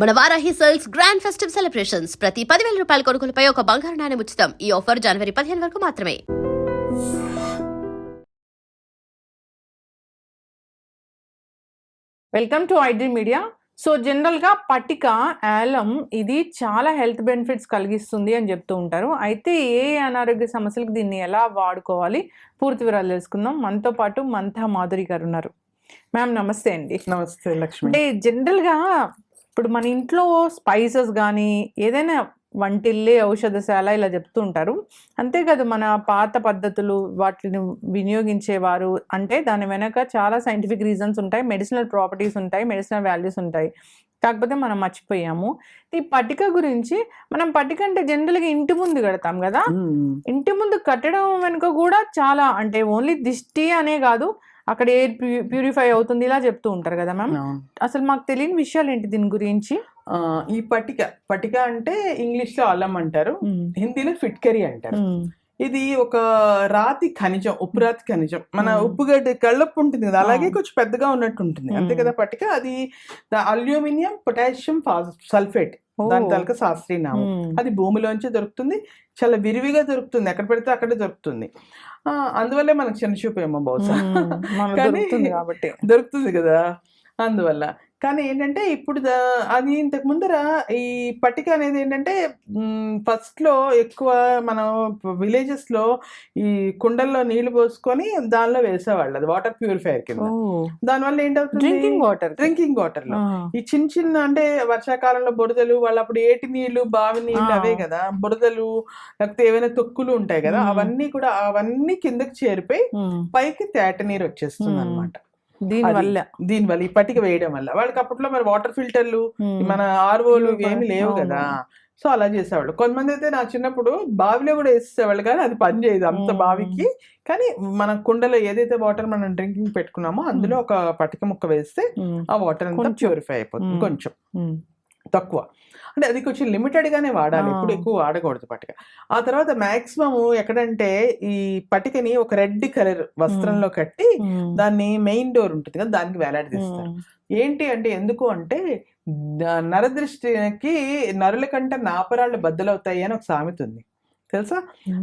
మన Varahi sales grand festive celebrations ప్రతి 10,000 రూపాయల కొనుగోలుపై ఒక బంగారు నాణెం ఉచితం. ఈ ఆఫర్ జనవరి 15 వరకు మాత్రమే. Welcome to iDream media. So జనరల్గా పటిక ఆలం ఇది చాలా హెల్త్ బెనిఫిట్స్ కలిగిస్తుంది అని చెప్తూ ఉంటారు. అయితే ఏ అనారోగ్య సమస్యలకు దీన్ని ఎలా వాడుకోవాలి పూర్తి వివరాలు తెలుసుకుందాం. మనతో పాటు మంతా మాధురి గారు ఉన్నారు. మ్యామ్ నమస్తే అండి. నమస్తే లక్ష్మి. అంటే జనరల్గా ఇప్పుడు మన ఇంట్లో స్పైసెస్ కానీ ఏదైనా వంటిల్లే ఔషధశాల ఇలా చెప్తూ ఉంటారు. అంతేకాదు మన పాత పద్ధతులు వాటిని వినియోగించేవారు అంటే దాని వెనక చాలా సైంటిఫిక్ రీజన్స్ ఉంటాయి, మెడిసినల్ ప్రాపర్టీస్ ఉంటాయి, మెడిసినల్ వాల్యూస్ ఉంటాయి. కాకపోతే మనం మర్చిపోయాము. ఈ పటిక గురించి మనం పటిక అంటే జనరల్గా ఇంటి ముందు కడతాం కదా, ఇంటి ముందు కట్టడం వెనుక కూడా చాలా అంటే ఓన్లీ దిష్టి అనే కాదు అక్కడ ఎయిర్ ప్యూరిఫై అవుతుంది ఇలా చెప్తూ ఉంటారు కదా మ్యామ్. అసలు మాకు తెలియని విషయాలు ఏంటి దీని గురించి? ఈ పటిక అంటే ఇంగ్లీష్ లో అల్లం అంటారు, హిందీలో ఫిట్కరీ అంటారు. ఇది ఒక రాతి ఖనిజం, ఉప్పు రాతి ఖనిజం. మన ఉప్పుగడ్డ కళ్ళప్పు ఉంటుంది కదా, అలాగే కొంచెం పెద్దగా ఉన్నట్టు ఉంటుంది అంతే కదా పటిక. అది అల్యూమినియం పొటాషియం సల్ఫేట్, దాని తాలూకా శాస్త్రీయ నామం. అది భూమిలోంచి దొరుకుతుంది, చాలా విరివిగా దొరుకుతుంది, ఎక్కడ పెడితే అక్కడే దొరుకుతుంది. అందువల్లే మనకు చిన్న చూపు ఏమో బహుశా, కానీ దొరుకుతుంది కదా అందువల్ల. కానీ ఏంటంటే ఇప్పుడు అది ఇంతకు ముందర ఈ పటిక అనేది ఏంటంటే ఫస్ట్ లో ఎక్కువ మనం విలేజెస్ లో ఈ కుండల్లో నీళ్లు పోసుకొని దానిలో వేసేవాళ్ళు, అది వాటర్ ప్యూరిఫైయర్ కింద. దానివల్ల ఏంటవుతుంది, డ్రింకింగ్ వాటర్ లో ఈ చిన్న చిన్న అంటే వర్షాకాలంలో బురదలు, వాళ్ళు అప్పుడు ఏటి నీళ్లు బావి నీళ్లు అవే కదా, బురదలు లేకపోతే ఏవైనా తొక్కులు ఉంటాయి కదా, అవన్నీ కిందకి చేరిపోయి పైకి తేట నీరు వచ్చేస్తుంది అనమాట. దీనివల్ల ఈ పటిక వేయడం వల్ల వాళ్ళకి అప్పట్లో మరి వాటర్ ఫిల్టర్లు మన ఆర్ఓలు ఏమి లేవు కదా, సో అలా చేసేవాళ్ళు. కొంతమంది అయితే నా చిన్నప్పుడు బావిలో కూడా వేసేసేవాళ్ళు, కానీ అది పని చేయదు అంత బావికి. కానీ మన కుండలో ఏదైతే వాటర్ మనం డ్రింకింగ్ పెట్టుకున్నామో అందులో ఒక పటిక ముక్క వేస్తే ఆ వాటర్ అంతా ప్యూరిఫై అయిపోతుంది. కొంచెం తక్కువ అంటే అది కొంచెం లిమిటెడ్ గానే వాడాలి, ఎప్పుడు ఎక్కువ వాడకూడదు పటిక. ఆ తర్వాత మాక్సిమం ఎక్కడంటే ఈ పటికని ఒక రెడ్ కలర్ వస్త్రంలో కట్టి దాన్ని మెయిన్ డోర్ ఉంటుంది కదా దానికి వేలాడదీస్తారు. ఏంటి అంటే ఎందుకు అంటే నరదృష్టికి నరుల కంటే నాపరాళ్ళు బద్దలవుతాయి అని ఒక సామెత ఉంది తెలుసా.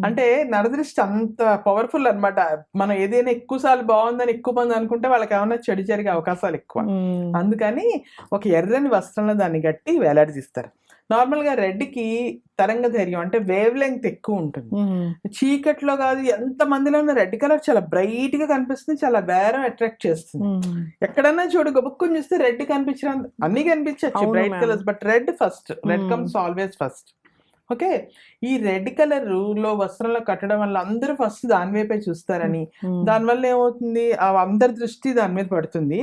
అంటే నరదృష్టి అంత పవర్ఫుల్ అనమాట. మనం ఏదైనా ఎక్కువ సార్లు బాగుందని ఎక్కువ మంది అనుకుంటే వాళ్ళకి ఏమైనా చెడు జరిగే అవకాశాలు ఎక్కువ. అందుకని ఒక ఎర్రని వస్త్రంలో దాన్ని గట్టి వేలాడదీస్తారు. నార్మల్ గా రెడ్ కి తరంగ ధైర్యం అంటే వేవ్ లెంగ్త్ ఎక్కువ ఉంటుంది. చీకట్లో కాదు ఎంత మందిలో ఉన్న రెడ్ కలర్ చాలా బ్రైట్ గా కనిపిస్తుంది, చాలా బేరం అట్రాక్ట్ చేస్తుంది. ఎక్కడన్నా చూడు గబుక్కుని చూస్తే రెడ్ కనిపించిన అన్ని కనిపించచ్చు bright colours, but red first, red comes always first. Okay, ఈ రెడ్ కలర్ లో వస్త్రంలో కట్టడం వల్ల అందరూ ఫస్ట్ దాని వైపే చూస్తారని, దానివల్ల ఏమవుతుంది అందరి దృష్టి దాని మీద పడుతుంది.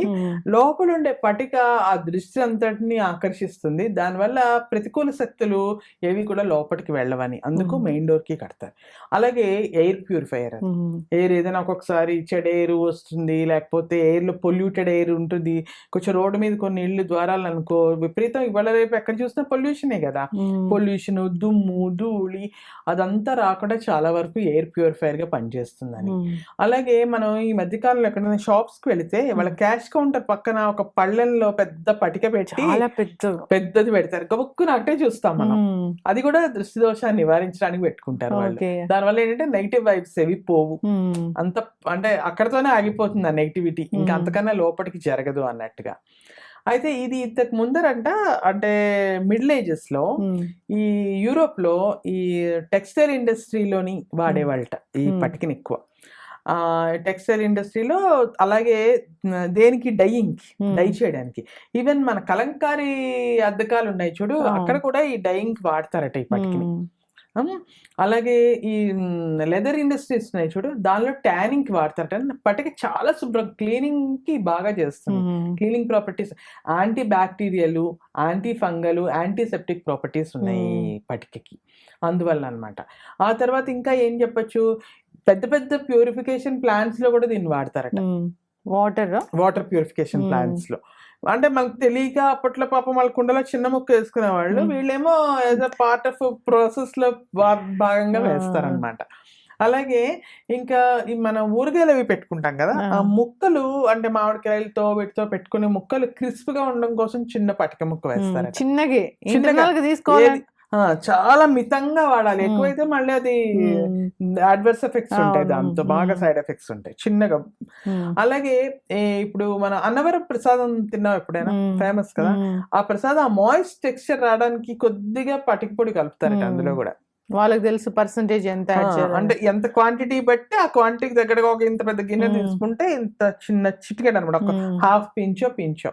లోపల ఉండే పటిక ఆ దృష్టి అంతటిని ఆకర్షిస్తుంది, దానివల్ల ప్రతికూల శక్తులు ఏవి కూడా లోపలికి వెళ్ళవని అందుకు మెయిన్ డోర్ కి కడతారు. అలాగే ఎయిర్ ప్యూరిఫైయర్, ఎయిర్ ఏదైనా ఒక్కొక్కసారి చెడు ఎయిర్ వస్తుంది, లేకపోతే ఎయిర్ లో పొల్యూటెడ్ ఎయిర్ ఉంటుంది. కొంచెం రోడ్డు మీద కొన్ని ఇళ్ళు ద్వారాలు అనుకో విపరీతం ఇవాళ రేపు ఎక్కడ చూసినా పొల్యూషనే కదా, పొల్యూషన్ దుమ్ము ధూళి అదంతా రాకుండా చాలా వరకు ఎయిర్ ప్యూరిఫైయర్ గా పనిచేస్తుందని. అలాగే మనం ఈ మధ్యకాలంలో ఎక్కడైనా షాప్స్ కి వెళితే వాళ్ళ క్యాష్ కౌంటర్ పక్కన ఒక పళ్ళెంలో పెద్ద పటిక పెట్టి పెద్దది పెడతారు, గబుక్కుని అక్కడే చూస్తాం మనం. అది కూడా దృష్టి దోషాన్ని నివారించడానికి పెట్టుకుంటారు వాళ్ళు. దానివల్ల ఏంటంటే నెగిటివ్ వైబ్స్ ఏవి పోవు, అంత అంటే అక్కడతోనే ఆగిపోతుంది ఆ నెగిటివిటీ, ఇంకా అంతకన్నా లోపలికి జరగదు అన్నట్టుగా. అయితే ఇది ఇంతకు ముందరంట అంటే మిడిల్ ఏజెస్ లో ఈ యూరోప్ లో ఈ టెక్స్టైల్ ఇండస్ట్రీలోని వాడేవాళ్ళట ఈ పటికని ఎక్కువ. టెక్స్టైల్ ఇండస్ట్రీలో అలాగే దేనికి డై చేయడానికి, ఈవెన్ మన కలంకారీ అద్దకాలు ఉన్నాయి చూడు అక్కడ కూడా ఈ డైయింగ్ వాడతారట ఈ పటికని. అలాగే ఈ లెదర్ ఇండస్ట్రీస్ ఉన్నాయి చూడు దానిలో ట్యానింగ్ కి వాడతారట. పటిక చాలా శుభ్రం, క్లీనింగ్ కి బాగా చేస్తుంది. Cleaning properties, anti bacterial, anti fungal, antiseptic properties ఉన్నాయి పటికకి, అందువల్ల అనమాట. ఆ తర్వాత ఇంకా ఏం చెప్పచ్చు, పెద్ద పెద్ద ప్యూరిఫికేషన్ ప్లాంట్స్ లో కూడా దీన్ని వాడతారట. వాటర్ ప్యూరిఫికేషన్ ప్లాంట్స్ లో అంటే మనకు తెలియక అప్పట్లో పాపం వాళ్ళ కుండలో చిన్న ముక్క వేసుకునే వాళ్ళు, వీళ్ళేమో as a part of process లో భాగంగా వేస్తారనమాట. అలాగే ఇంకా ఈ మనం ఊరగాయలు అవి పెట్టుకుంటాం కదా, ఆ ముక్కలు అంటే మామిడికాయలతో వీటితో పెట్టుకునే ముక్కలు క్రిస్ప్ గా ఉండడం కోసం చిన్న పటిక ముక్క వేస్తారు. చిన్నగా చిన్నగా తీసుకోవాలి. చాలా మితంగా వాడాలి. ఎక్కువైతే మళ్ళీ అది అడ్వర్స్ ఎఫెక్ట్స్ ఉంటాయి, దాంతో బాగా సైడ్ ఎఫెక్ట్స్ ఉంటాయి. చిన్నగా. అలాగే ఇప్పుడు మన అన్నవరం ప్రసాదం తిన్నాం ఎప్పుడైనా, ఫేమస్ కదా, ఆ ప్రసాదం ఆ మాయిస్ట్ టెక్స్చర్ రావడానికి కొద్దిగా పటిక పొడి కలుపుతారట అందులో కూడా. వాళ్ళకి తెలుసు పర్సంటేజ్ ఎంత అంటే ఎంత క్వాంటిటీ బట్టి ఆ క్వాంటిటీకి దగ్గరగా ఒక ఇంత పెద్ద గిన్నె తీసుకుంటే ఇంత చిన్న చిటికెడు అనమాట, ఒక హాఫ్ పించో.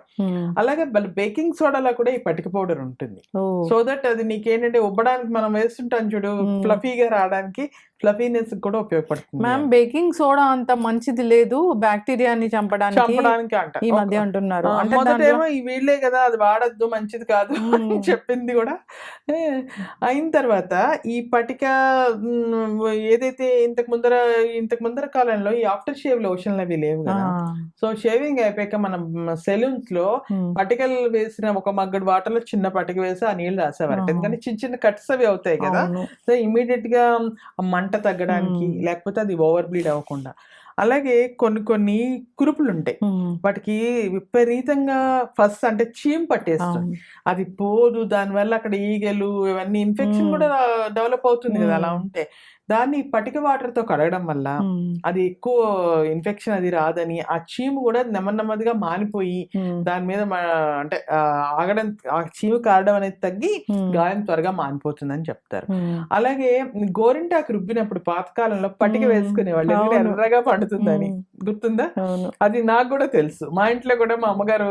అలాగే బేకింగ్ సోడాలో కూడా ఈ పటిక పౌడర్ ఉంటుంది. సో దట్ అది నీకేంటంటే ఉబ్బడానికి మనం వేస్తుంటాం చూడు, ఫ్లఫీగా రావడానికి, ఫ్లఫీనెస్ కూడా ఉపయోగపడుతుంది. మ్యామ్ బేకింగ్ సోడా అంత మంచిది లేదు బ్యాక్టీరియాని చంపడానికి అంట ఈ మధ్య అంటున్నారు. మొదటేమో ఈ వీళ్ళే కదా అది వాడద్దు మంచిది కాదు అని చెప్పింది కూడా. అయిన తర్వాత ఈ పటిక ఏదైతే ఇంతకు ముందర కాలంలో ఈ ఆఫ్టర్ షేవ్ లోషన్లు అవి లేవు కదా, సో షేవింగ్ అయిపోయాక మనం సెలూన్స్ లో పటికలు వేసిన ఒక మగ్గడు వాటర్ లో చిన్న పటిక వేసి ఆ నీళ్ళు రాసేవారు. ఎందుకంటే చిన్న చిన్న కట్స్ అవి అవుతాయి కదా, సో ఇమీడియట్ గా మంట తగ్గడానికి, లేకపోతే అది ఓవర్ బ్లీడ్ అవ్వకుండా. అలాగే కొన్ని కురుపులు ఉంటాయి, వాటికి విపరీతంగా ఫస్ట్ అంటే చీమ్ పట్టేస్తుంది, అది పోదు, దానివల్ల అక్కడ ఈగలు ఇవన్నీ ఇన్ఫెక్షన్ కూడా డెవలప్ అవుతుంది కదా. అలా ఉంటే దాన్ని పటిక వాటర్ తో కడగడం వల్ల అది ఎక్కువ ఇన్ఫెక్షన్ అది రాదని, ఆ చీము కూడా నెమ్మదిగా మానిపోయి దాని మీద అంటే ఆగడం, ఆ చీము కారడం అనేది తగ్గి గాయం త్వరగా మానిపోతుందని చెప్తారు. అలాగే గోరింటాకు రుబ్బినప్పుడు పాతకాలంలో పటిక వేసుకునే వాళ్ళు, ఎర్రగా పండుతుందని, గుర్తుందా? అది నాకు కూడా తెలుసు. మా ఇంట్లో కూడా మా అమ్మగారు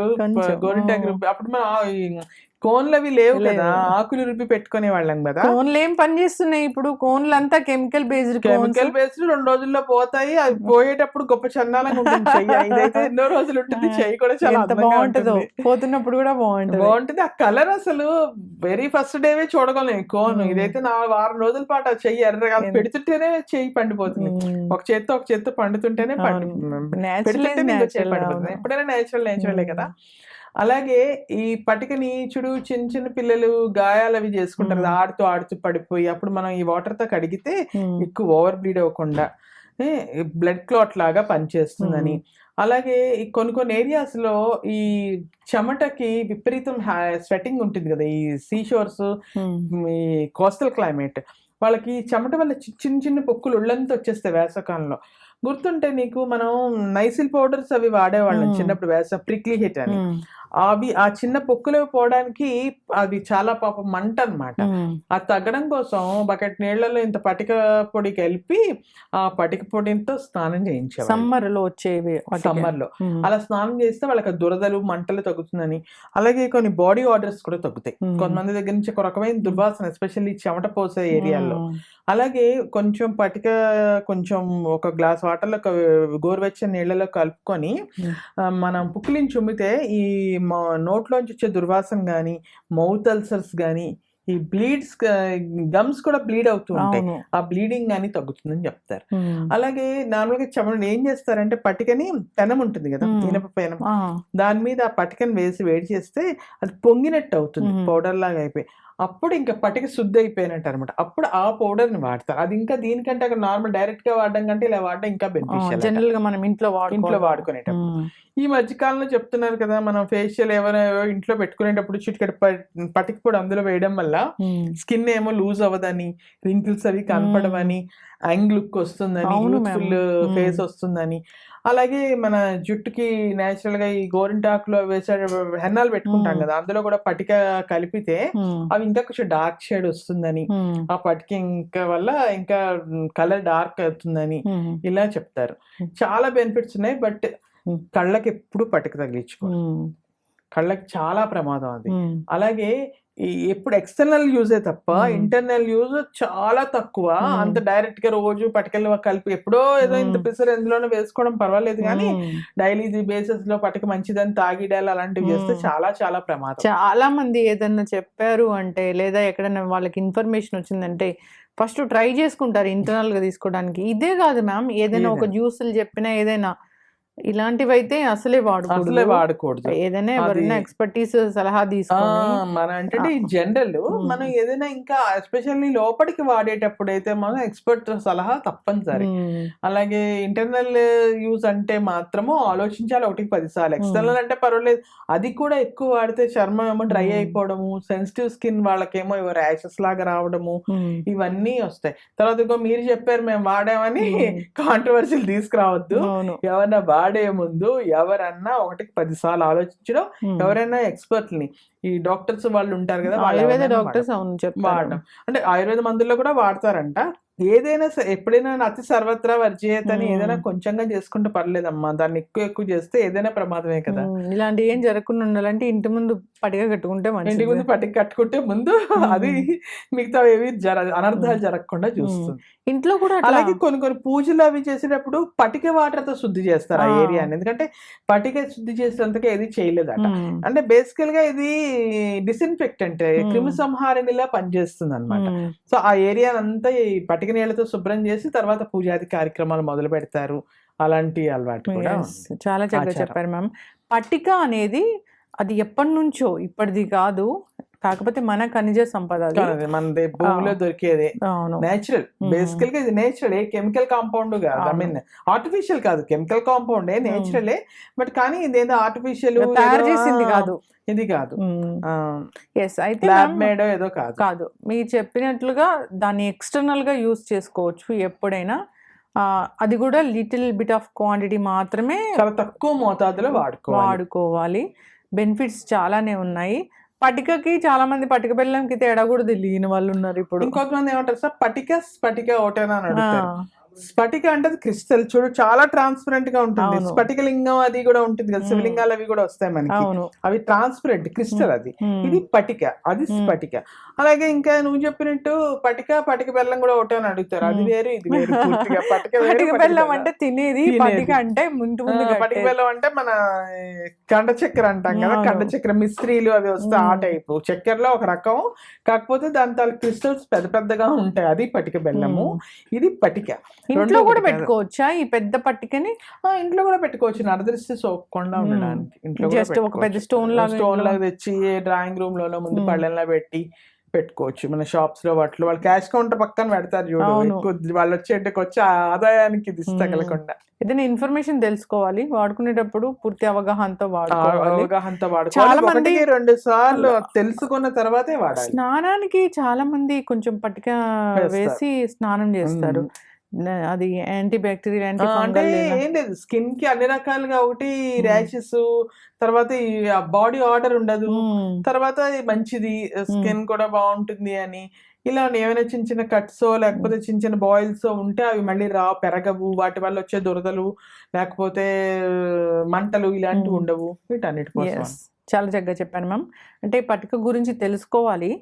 గోరింటాకు రుబ్బి, అప్పుడు మన కోన్లు అవి లేవు కదా, ఆకులు రుబ్బి పెట్టుకునే వాళ్ళం కదా. కోన్లు ఏం పని చేస్తున్నాయి ఇప్పుడు, కోన్లు అంతా కెమికల్ బేస్డ్ 2 రోజుల్లో పోతాయి. అది పోయేటప్పుడు గొప్ప చందాలంగా ఉంటుంది చెయ్యి, ఇదైతే ఎన్నో రోజులు ఉంటుంది, చెయ్యి కూడా చాలా బాగుంటుందో, పోతున్నప్పుడు కూడా బాగుంటుంది. ఆ కలర్ అసలు వెరీ ఫస్ట్ డేవే చూడగలను కోన్. ఇదైతే 4 రోజుల పాటు ఆ చెయ్యి ఎర్రగా పెడుతుంటేనే చెయ్యి పండిపోతుంది, ఒక చేత్తో పండుతుంటేనే పండిపోతుంది. ఎప్పుడైనా నేచురలే కదా. అలాగే ఈ పటికని చూడు, చిన్న పిల్లలు గాయాలు అవి చేసుకుంటారు, ఆడుతూ పడిపోయి, అప్పుడు మనం ఈ వాటర్ తో కడిగితే ఎక్కువ ఓవర్ బ్లీడ్ అవ్వకుండా బ్లడ్ క్లాట్ లాగా పనిచేస్తుందని. అలాగే ఈ కొన్ని ఏరియాస్ లో ఈ చెమటకి విపరీతం స్వెటింగ్ ఉంటుంది కదా, ఈ సీషోర్స్, ఈ కోస్టల్ క్లైమేట్, వాళ్ళకి చెమట వల్ల చిన్న పొక్కులు ఒళ్ళంతా వచ్చేస్తాయి వేసవకాలంలో. గుర్తుంటే నీకు, మనం నైసిల్ పౌడర్స్ అవి వాడేవాళ్ళం చిన్నప్పుడు, ప్రిక్లీ హిట్ అని. అవి ఆ చిన్న పొక్కులు పోవడానికి అది చాలా పాపం మంట అనమాట. అది తగ్గడం కోసం బకెట్ నీళ్లలో ఇంత పటిక పొడి కలిపి ఆ పటిక పొడితో స్నానం చేయించేవాళ్ళు సమ్మర్ లో వచ్చేవి. సమ్మర్ లో అలా స్నానం చేస్తే వాళ్ళకి దురదలు మంటలు తగ్గుతుందని. అలాగే కొన్ని బాడీ ఆర్డర్స్ కూడా తగ్గుతాయి కొంతమంది దగ్గర నుంచి, ఒక రకమైన దుర్వాసన ఎస్పెషల్లీ చెమట పోసే ఏరియాల్లో. అలాగే కొంచెం ఒక గ్లాస్ వాటర్లో గోరువెచ్చని నీళ్ళలో కలుపుకొని మనం పుక్కిలిని చుమ్మితే ఈ నోట్లోంచి వచ్చే దుర్వాసన కానీ, మౌత్ అల్సర్స్ కానీ, ఈ బ్లీడ్స్, గమ్స్ కూడా బ్లీడ్ అవుతూ ఉంటాయి, ఆ బ్లీడింగ్ కానీ తగ్గుతుందని చెప్తారు. అలాగే నార్మల్గా చెమట ఏం చేస్తారంటే, పటికని పెనం ఉంటుంది కదా, ఇనప పెనం, దాని మీద ఆ పటికని వేసి వేడి చేస్తే అది పొంగినట్టు అవుతుంది, పౌడర్ లాగా అయిపోయి. అప్పుడు ఇంకా పటిక శుద్ధి అయిపోయినట్టు అనమాట. అప్పుడు ఆ పౌడర్ ని వాడతారు. అది ఇంకా దీనికంటే అక్కడ నార్మల్ డైరెక్ట్ గా వాడడం కంటే ఇలా వాడడం ఇంకా బెనిఫిషియల్, జనరల్ గా మనం ఇంట్లో వాడుకునేటప్పుడు. ఈ మధ్యకాలంలో చెప్తున్నారు కదా, మనం ఫేషియల్ ఏమైనా ఇంట్లో పెట్టుకునేటప్పుడు చిటికెడు పటిక పొడి అందులో వేయడం వల్ల స్కిన్ ఏమో లూజ్ అవ్వదని, రింకిల్స్ అవి కనపడవని, యాంగ్ లుక్ వస్తుందని, యూత్ఫుల్ ఫేస్ వస్తుందని. అలాగే మన జుట్టుకి నేచురల్ గా ఈ గోరింటాకులో వేసే హెన్నాలు పెట్టుకుంటాం కదా, అందులో కూడా పటిక కలిపితే అవి ఇంకా కొంచెం డార్క్ షేడ్ వస్తుందని, ఆ పటిక ఇంకా వల్ల ఇంకా కలర్ డార్క్ అవుతుందని ఇలా చెప్తారు. చాలా బెనిఫిట్స్ ఉన్నాయి. బట్ కళ్ళకి ఎప్పుడు పటిక తగిలించుకోవాలి, కళ్ళకి చాలా ప్రమాదం అది. అలాగే ఎప్పుడు ఎక్స్టర్నల్ యూజే తప్ప ఇంటర్నల్ యూజ్ చాలా తక్కువ. అంత డైరెక్ట్ గా రోజు పటికలు కలిపి ఎప్పుడో ఏదో ఇంత పిసర్ ఎందులోనే వేసుకోవడం పర్వాలేదు, కానీ డైలీ బేసిస్ లో పటిక మంచిదని తాగిడాలి అలాంటివి చేస్తే చాలా చాలా ప్రమాదం. చాలా మంది ఏదన్నా చెప్పారు అంటే, లేదా ఎక్కడైనా వాళ్ళకి ఇన్ఫర్మేషన్ వచ్చిందంటే ఫస్ట్ ట్రై చేసుకుంటారు ఇంటర్నల్ గా తీసుకోవడానికి. ఇదే కాదు మ్యామ్, ఏదైనా ఒక జ్యూసులు చెప్పినా, ఏదైనా ఇలాంటివి అయితే అసలే అసలే వాడకూడదు. ఏదైనా ఎవరైనా అది- ఎక్స్పర్టీస్ సలహా తీసుకొని మన అంటే ఈ జనరల్ మనం ఏదైనా ఇంకా ఎస్పెషల్లీ లోపలికి వాడేటప్పుడు అయితే మనం ఎక్స్పర్ట్ సలహా తప్పనిసరి. అలాగే ఇంటర్నల్ యూజ్ అంటే మాత్రము ఆలోచించాలి 1-10 సార్లు. ఎక్స్టర్నల్ అంటే పర్వాలేదు, అది కూడా ఎక్కువ వాడితే చర్మం ఏమో డ్రై అయిపోవడము, సెన్సిటివ్ స్కిన్ వాళ్ళకేమో ర్యాషెస్ లాగా రావడము, ఇవన్నీ వస్తాయి. తర్వాత ఇంకో మీరు చెప్పారు మేము వాడామని కాంట్రవర్సీలు తీసుకురావద్దు. అవును. ఎవరన్నా వాడే ముందు ఎవరన్నా 1-10 సార్లు ఆలోచించడం, ఎవరైనా ఎక్స్పర్ట్ని ఈ డాక్టర్స్ వాళ్ళు ఉంటారు కదా, వాళ్ళు ఆయుర్వేద ఎవరైనా డాక్టర్స్ అవును చెప్తారు. వాడడం. అంటే ఆయుర్వేద మందుల్లో కూడా వాడతారంట. ఏదైనా ఎప్పుడైనా అతి సర్వత్రా వర్జేయత అని ఏదైనా కొంచెంగా చేసుకుంటే పర్లేదమ్మా, దాన్ని ఎక్కువ చేస్తే ఏదైనా ప్రమాదమే కదా. ఇలాంటి ఏం జరగకుండా ఉండాలంటే ఇంటి ముందు పటిక కట్టుకుంటే ఇంటి మంచిది. ముందు పట్టిక కట్టుకుంటే ముందు అది మిగతా ఏవి అనర్థాలు జరగకుండా చూస్తుంది. ఇంట్లో కూడా అట్లా- అలాగే కొన్ని పూజలు అవి చేసేటప్పుడు పటిక వాటర్ తో శుద్ధి చేస్తారు ఆ ఏరియాని. ఎందుకంటే పటిక శుద్ధి చేసేంతగా ఏది చేయలేదట. అంటే బేసికల్ గా ఇది డిస్ఇన్ఫెక్టెంట్, క్రిమి సంహారిణిలా పనిచేస్తుంది అనమాట. సో ఆ ఏరియా అంతా ఈ పటిక నీళ్ళతో శుభ్రం చేసి తర్వాత పూజాది కార్యక్రమాలు మొదలు పెడతారు. అలాంటి అలవాటు కూడా Yes, చాలా చక్కగా ఆచారం. చెప్పారు మ్యామ్. పట్టిక అనేది అది ఎప్పటి నుంచో, ఇప్పటిది కాదు, కాకపోతే మన ఖనిజ సంపద అది. కాదు, మనది భూమిలో దొరికేది అవును. నేచురల్. బేసికల్ గా ఇది నేచురల్, ఏ కెమికల్ కాంపౌండ్ కాదు. ఐ మీన్ ఆర్టిఫిషియల్ కాదు, కెమికల్ కాంపౌండ్ నేచురలే. బట్ కానీ ఇదేదో ఆర్టిఫిషియల్ తయారు చేసింది కాదు. ఇది కాదు, ఎస్. అయితే ల్యాబ్ ma'am, మేడ్ ఏదో కాదు. కాదు, మీరు చెప్పినట్లుగా దాన్ని ఎక్స్టర్నల్ గా యూజ్ చేసుకోవచ్చు ఎప్పుడైనా. అది కూడా లిటిల్ బిట్ ఆఫ్ క్వాంటిటీ మాత్రమే చాలా తక్కువ మోతాదులో వాడుకోవాలి. బెనిఫిట్స్ చాలానే ఉన్నాయి. పటికకి చాలా మంది పటిక బెల్లంకి తేడా కూడా తెలియని వాళ్ళు ఉన్నారు ఇప్పుడు. ఇంకొంతమంది ఏమంటారు సార్, స్ఫటిక ఒకటేనా అని అడుగుతారు. స్ఫటిక అంటే క్రిస్టల్ చూడు చాలా ట్రాన్స్పరెంట్ గా ఉంటుంది. అవును. స్ఫటికలింగం అది కూడా ఉంటుంది కదా, శివలింగాలు అవి కూడా వస్తాయి మనకి, అవును. అవి ట్రాన్స్పరెంట్ క్రిస్టల్. అది ఇది పటిక, అది స్ఫటిక. అలాగే ఇంకా నువ్వు చెప్పినట్టు పటిక బెల్లం కూడా ఒకటే అని అడుగుతారు. అది వేరు ఇది వేరు పూర్తిగా. పటిక వేరు, పటిక పటిక బెల్లం బెల్లం. అంటే తినేది, తినేది. పటిక అంటే ముందు ముందు పటిక కట్టేది. బెల్లం అంటే మన కండ చక్కెర అంటాం కదా, అవును. కండ చక్కెర మిస్త్రీలు అవి వస్తాయి ఆ టైపు. చక్కెరలో ఒక రకం, కాకపోతే దాని తాలూ క్రిస్టల్స్ పెద్దగా ఉంటాయి. అది పటిక బెల్లము, ఇది పటిక. ఇంట్లో రెండు కూడా ఒకటి కాదు. పెట్టుకోవచ్చా ఈ పెద్ద పట్టికని? ఇంట్లో కూడా పెట్టుకోవచ్చు, నరదృష్టి సోకకుండా ఉండడానికి. ఇంట్లో కూడా జస్ట్ ఒక పెద్ద స్టోన్ లాగా స్టోన్ లాగా తెచ్చి డ్రాయింగ్ రూమ్ లోనో ముందు పళ్ళెంలా పెట్టుకోవచ్చు. మన షాప్స్ లో వాటిలో వాళ్ళు క్యాష్ కౌంటర్ పక్కన పెడతారు చూడు, అవును. ఎక్కువ వాళ్ళు వచ్చి ఆదాయానికి దిష్టి తగలకుండా. ఏదైనా ఇన్ఫర్మేషన్ తెలుసుకోవాలి, వాడుకునేటప్పుడు పూర్తి అవగాహనతో వాడుకోవాలి. అవగాహనతో వాడుకోవాలి. చాలా మంది 1-2 సార్లు తెలుసుకున్న తర్వాతే వాడాలి. స్నానానికి చాలా మంది కొంచెం పట్టిక వేస్తారు. వేసి స్నానం చేస్తారు. అది యాంటీ బ్యాక్టీరియల్, యాంటీ అంటే ఫంగల్. ఏం లేదు, స్కిన్ కి అన్ని రకాలుగా ఒకటి ర్యాషెస్, తర్వాత ఈ బాడీ ఆర్డర్ ఉండదు, తర్వాత ఇది మంచిది, స్కిన్ కూడా బాగుంటుంది అని. ఇలా ఏమైనా చిన్న కట్స్ లేకపోతే చిన్న బాయిల్స్ ఉంటే అవి మళ్ళీ పెరగవు, వాటి వల్ల వచ్చే దురదలు లేకపోతే మంటలు ఇలాంటివి ఉండవు. వీటన్నిటి కోసం చాలా చక్కగా చెప్పాను మ్యామ్. అంటే పట్టిక గురించి తెలుసుకోవాలి,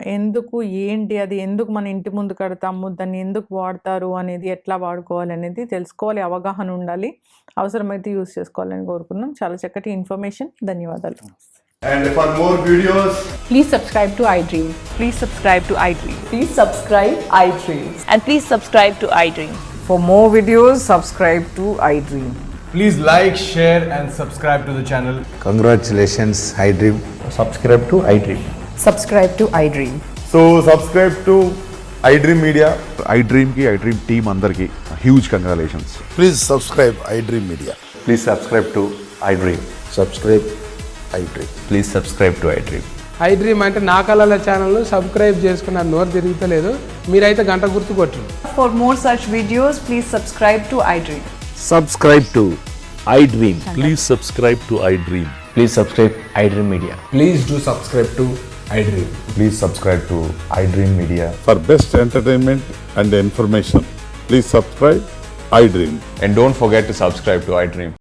ఎందుకు ఏంటి, అది ఎందుకు మన ఇంటి ముందు కడతాము, దాన్ని ఎందుకు వాడతారు అనేది, ఎట్లా వాడుకోవాలి అనేది తెలుసుకోవాలి, అవగాహన ఉండాలి, అవసరమైతే యూజ్ చేసుకోవాలని కోరుకున్నాం. చాలా చక్కటి ఇన్ఫర్మేషన్, ధన్యవాదాలు. And for more videos, Please subscribe to iDream. Please subscribe to iDream. Please subscribe iDream. And please subscribe to iDream. For more videos, subscribe to iDream. please like, share, and subscribe to the channel. Congratulations, iDream. subscribe to iDream. Subscribe to iDream. So subscribe to iDream Media. iDream की iDream team अंदर की huge congratulations. Please subscribe iDream Media. Please subscribe to iDream. Subscribe iDream. Please subscribe to iDream. iDream అంటే నా కళల channel subscribe చేసుకున్న నోరు తిరుగుతలేదు, మీరైతే గంట గుర్తు కొట్టు. For more such videos, please subscribe to iDream. Subscribe to iDream. Please subscribe to iDream. Please subscribe iDream Media. Please do subscribe to iDream. Please subscribe to iDream Media. For best entertainment and information, please subscribe iDream. And don't forget to subscribe to iDream.